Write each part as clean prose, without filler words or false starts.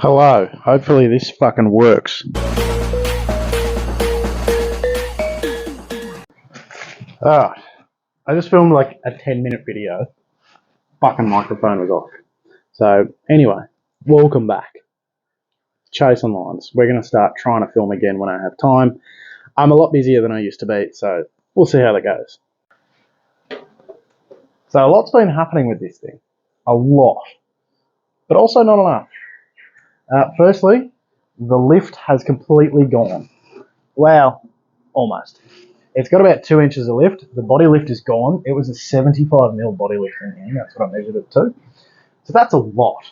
Hello, hopefully this fucking works. Ah, I just filmed like a 10-minute video. Fucking microphone was off. So, anyway, welcome back. Chase on Lines. We're going to start trying to film again when I have time. I'm a lot busier than I used to be, so we'll see how that goes. So, a lot's been happening with this thing. A lot. But also not enough. Firstly, the lift has completely gone. Well, almost. It's got about 2 inches of lift. The body lift is gone. It was a 75mm body lift in here. That's what I measured it to. So that's a lot.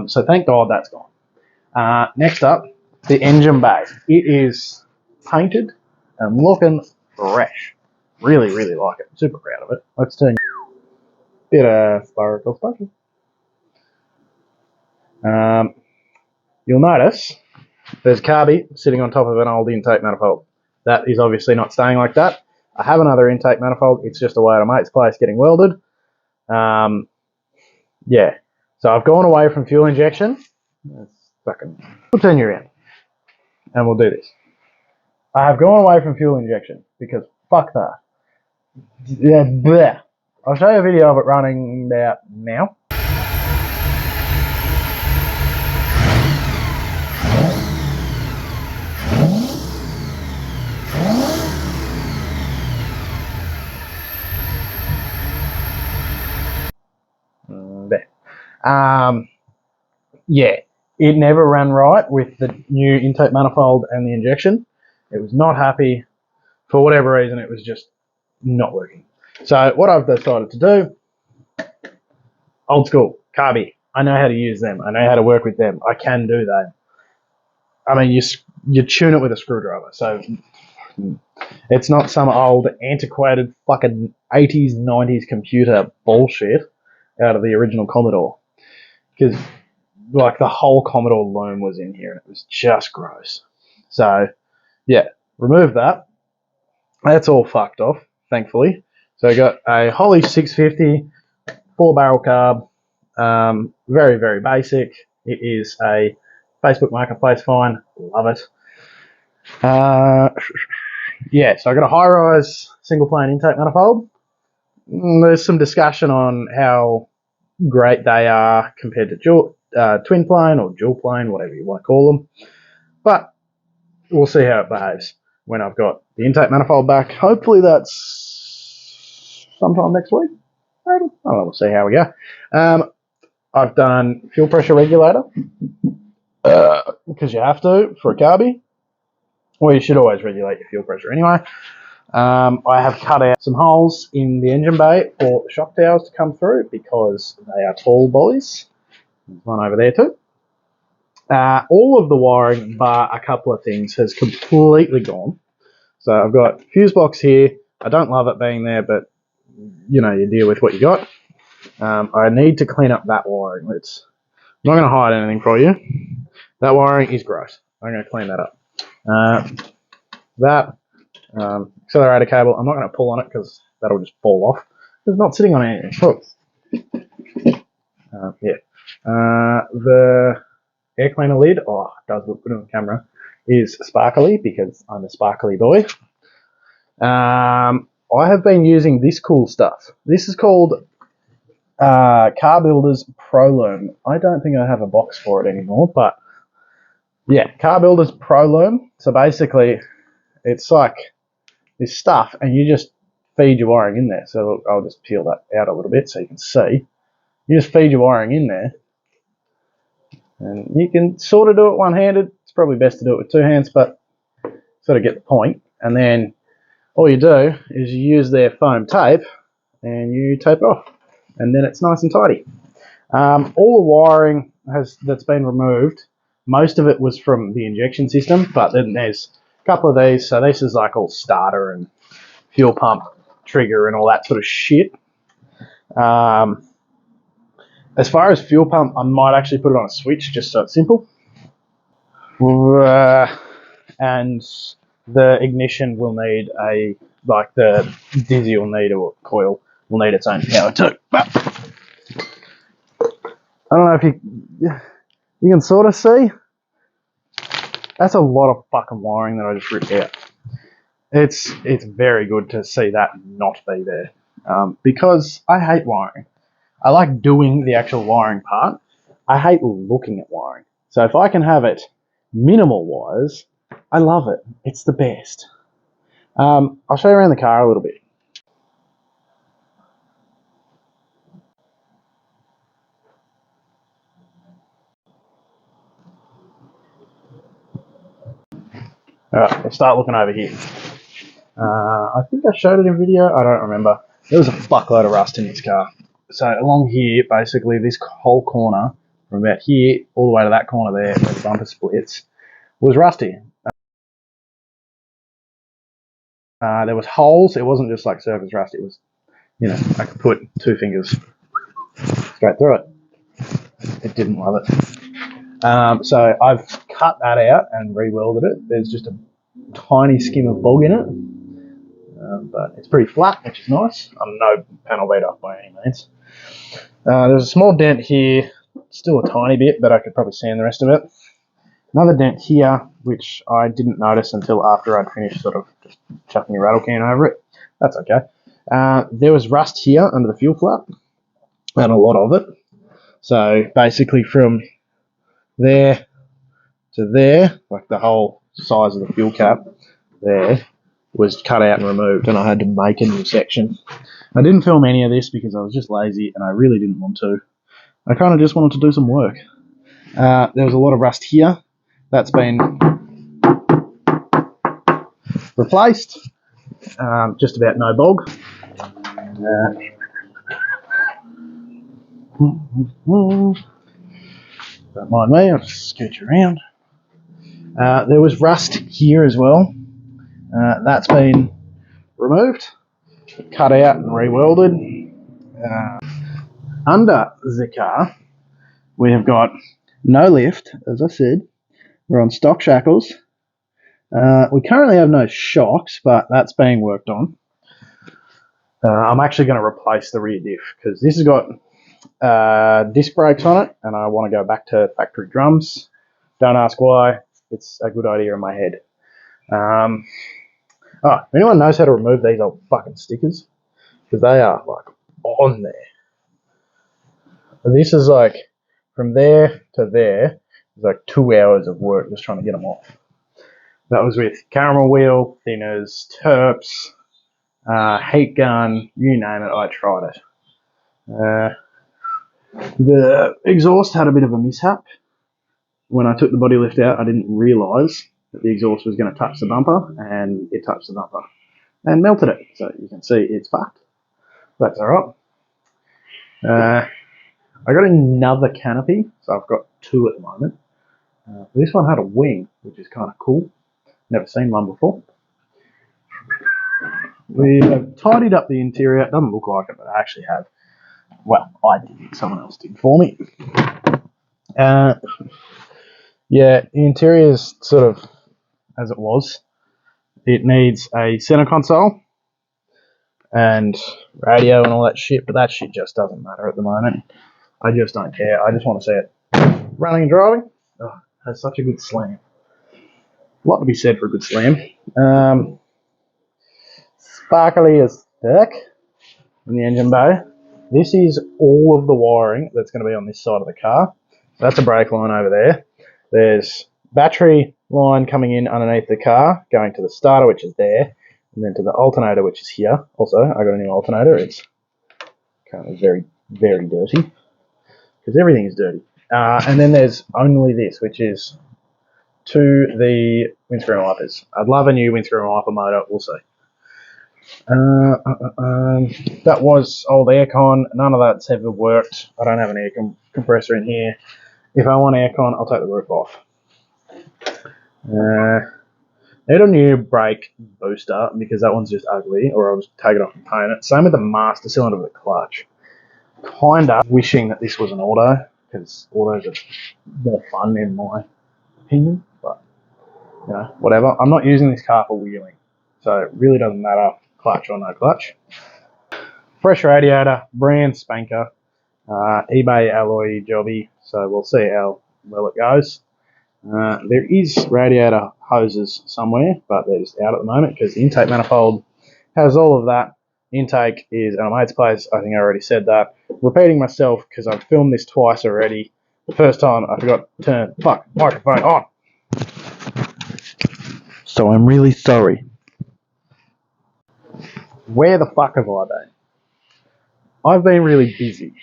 So thank God that's gone. Next up, the engine bay. It is painted and looking fresh. Really, really like it. Super proud of it. Let's turn bit of spherical special. You'll notice there's carby sitting on top of an old intake manifold. That is obviously not staying like that. I have another intake manifold. It's just away at a mate's place getting welded. Yeah. So I've gone away from fuel injection. We'll turn you around and we'll do this. I have gone away from fuel injection because fuck that. Yeah, bleh. I'll show you a video of it running about now. There. Yeah, it never ran right with the new intake manifold and the injection. It was not happy. For whatever reason, it was just not working. So what I've decided to do, old school, carby. I know how to use them. I know how to work with them. I can do that. I mean, you tune it with a screwdriver. So it's not some old antiquated fucking 80s, 90s computer bullshit out of the original Commodore. Because like the whole Commodore loom was in here and it was just gross. So yeah, remove that. That's all fucked off, thankfully. So I got a Holley 650 4-barrel carb. Very, very basic. It is a Facebook Marketplace find. Love it. Yeah, so I got a high-rise single-plane intake manifold. There's some discussion on how great they are compared to twin plane or dual plane, whatever you want to call them. But we'll see how it behaves when I've got the intake manifold back. Hopefully that's sometime next week. I don't know, we'll see how we go. I've done fuel pressure regulator because you have to for a carby. Well, you should always regulate your fuel pressure anyway. I have cut out some holes in the engine bay for the shock towers to come through because they are tall boys. There's one over there too. All of the wiring, bar a couple of things, has completely gone. So I've got fuse box here. I don't love it being there, but you know, you deal with what you got. I need to clean up that wiring. I'm not going to hide anything for you. That wiring is gross. I'm going to clean that up. Accelerator cable, I'm not going to pull on it because that'll just fall off. It's not sitting on anything. Look. The air cleaner lid, it does look good on the camera, is sparkly because I'm a sparkly boy. I have been using this cool stuff. This is called Car Builders ProLume. I don't think I have a box for it anymore, but yeah, Car Builders ProLume. So basically, it's like this stuff, and you just feed your wiring in there. So I'll just peel that out a little bit so you can see. You just feed your wiring in there, and you can sort of do it one-handed. It's probably best to do it with two hands, but sort of get the point. And then all you do is you use their foam tape, and you tape it off, and then it's nice and tidy. All the wiring that's been removed, most of it was from the injection system, but then there's a couple of these. So this is like all starter and fuel pump trigger and all that sort of shit. As far as fuel pump, I might actually put it on a switch just so it's simple. And the ignition will need the Dizzy will need, or coil will need its own power too. But I don't know if You can sort of see. That's a lot of fucking wiring that I just ripped out. It's very good to see that not be there. Because I hate wiring. I like doing the actual wiring part. I hate looking at wiring. So if I can have it minimal wires, I love it. It's the best. I'll show you around the car a little bit. Alright, let's start looking over here. I think I showed it in video, I don't remember. There was a fuckload of rust in this car. So along here, basically this whole corner, from about here all the way to that corner there, where the bumper splits, was rusty. There was holes, it wasn't just like surface rust, it was, you know, I could put 2 fingers straight through it. It didn't love it. So I've cut that out and re-welded it. There's just a tiny skim of bog in it, but it's pretty flat, which is nice. I'm no panel beater by any means. There's a small dent here, still a tiny bit, but I could probably sand the rest of it. Another dent here, which I didn't notice until after I'd finished sort of just chucking a rattle can over it. That's okay. There was rust here under the fuel flap, and a lot of it. So basically from there to there, like the whole size of the fuel cap there, was cut out and removed, and I had to make a new section. I didn't film any of this because I was just lazy and I really didn't want to. I kind of just wanted to do some work. There was a lot of rust here. That's been replaced. Just about no bog. Don't mind me, I'll just scooch around. There was rust here as well. That's been removed, cut out and re-welded. Under the car, we have got no lift, as I said. We're on stock shackles. We currently have no shocks, but that's being worked on. I'm actually going to replace the rear diff because this has got disc brakes on it, and I want to go back to factory drums. Don't ask why. It's a good idea in my head. If anyone knows how to remove these old fucking stickers, because they are like on there. And this is like from there to there. It's like 2 hours of work just trying to get them off. That was with caramel wheel, thinners, terps, heat gun, you name it, I tried it. The exhaust had a bit of a mishap. When I took the body lift out, I didn't realise that the exhaust was going to touch the bumper, and it touched the bumper and melted it. So you can see it's fucked. That's alright. I got another canopy, so I've got 2 at the moment. This one had a wing, which is kind of cool. Never seen one before. We have tidied up the interior. It doesn't look like it, but I actually have. Well, I didn't. Someone else did for me. Yeah, the interior is sort of as it was. It needs a center console and radio and all that shit, but that shit just doesn't matter at the moment. I just don't care. I just want to see it running and driving. Oh, it has such a good slam. A lot to be said for a good slam. Sparkly as heck in the engine bay. This is all of the wiring that's going to be on this side of the car. That's a brake line over there. There's battery line coming in underneath the car, going to the starter, which is there, and then to the alternator, which is here. Also, I got a new alternator. It's currently very, very dirty, because everything is dirty. And then there's only this, which is to the windscreen wipers. I'd love a new windscreen wiper motor. We'll see. That was old aircon. None of that's ever worked. I don't have an air compressor in here. If I want aircon, I'll take the roof off. Need a new brake booster because that one's just ugly, or I'll just take it off and paint it. Same with the master cylinder with the clutch. Kinda wishing that this was an auto, because autos are more fun in my opinion, but you know, whatever. I'm not using this car for wheeling, so it really doesn't matter clutch or no clutch. Fresh radiator, brand spanker, eBay alloy jobby, so we'll see how well it goes. There is radiator hoses somewhere, but they're just out at the moment because the intake manifold has all of that. Intake is at a mate's place. I think I already said that. Repeating myself because I've filmed this twice already. The first time I forgot to turn microphone on. So I'm really sorry. Where the fuck have I been? I've been really busy.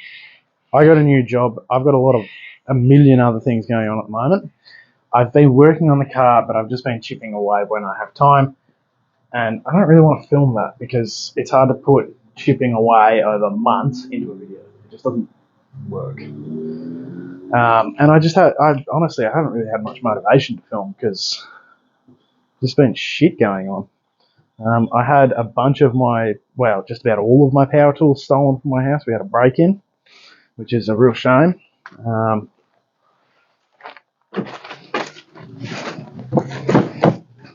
I got a new job. I've got a million other things going on at the moment. I've been working on the car, but I've just been chipping away when I have time. And I don't really want to film that because it's hard to put chipping away over months into a video. It just doesn't work. And I honestly haven't really had much motivation to film because there's been shit going on. I had a bunch of just about all of my power tools stolen from my house. We had a break-in, which is a real shame.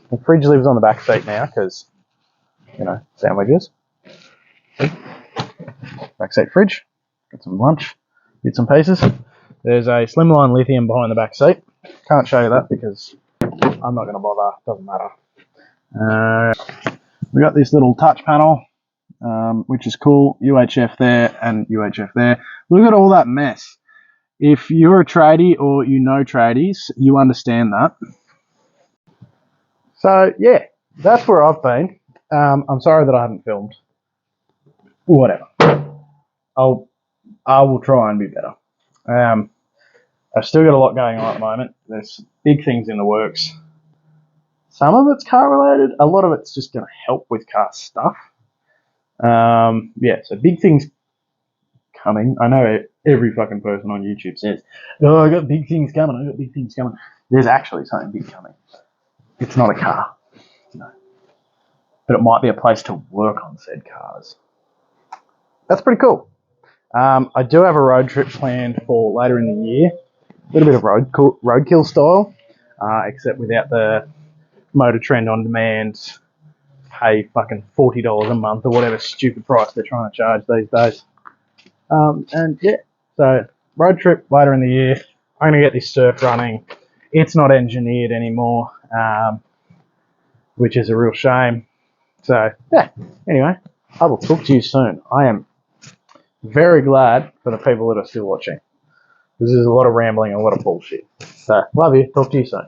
The fridge lives on the back seat now because, sandwiches. Back seat fridge. Got some lunch, bits and pieces. There's a Slimline lithium behind the back seat. Can't show you that because I'm not going to bother. Doesn't matter. We got this little touch panel, which is cool. UHF there and UHF there. Look at all that mess. If you're a tradie or you know tradies, you understand that. So yeah, that's where I've been. I'm sorry that I haven't filmed. Whatever. I will try and be better. I've still got a lot going on at the moment. There's big things in the works. Some of it's car related. A lot of it's just going to help with car stuff. So big things coming. I know every fucking person on YouTube says, "Oh, I got big things coming. I got big things coming." There's actually something big coming. It's not a car, but it might be a place to work on said cars. That's pretty cool. I do have a road trip planned for later in the year. A little bit of roadkill style, except without the Motor Trend on demand, pay fucking $40 a month or whatever stupid price they're trying to charge these days. So road trip later in the year. I'm going to get this surf running. It's not engineered anymore, which is a real shame. So, yeah, anyway, I will talk to you soon. I am very glad for the people that are still watching. This is a lot of rambling and a lot of bullshit. So, love you. Talk to you soon.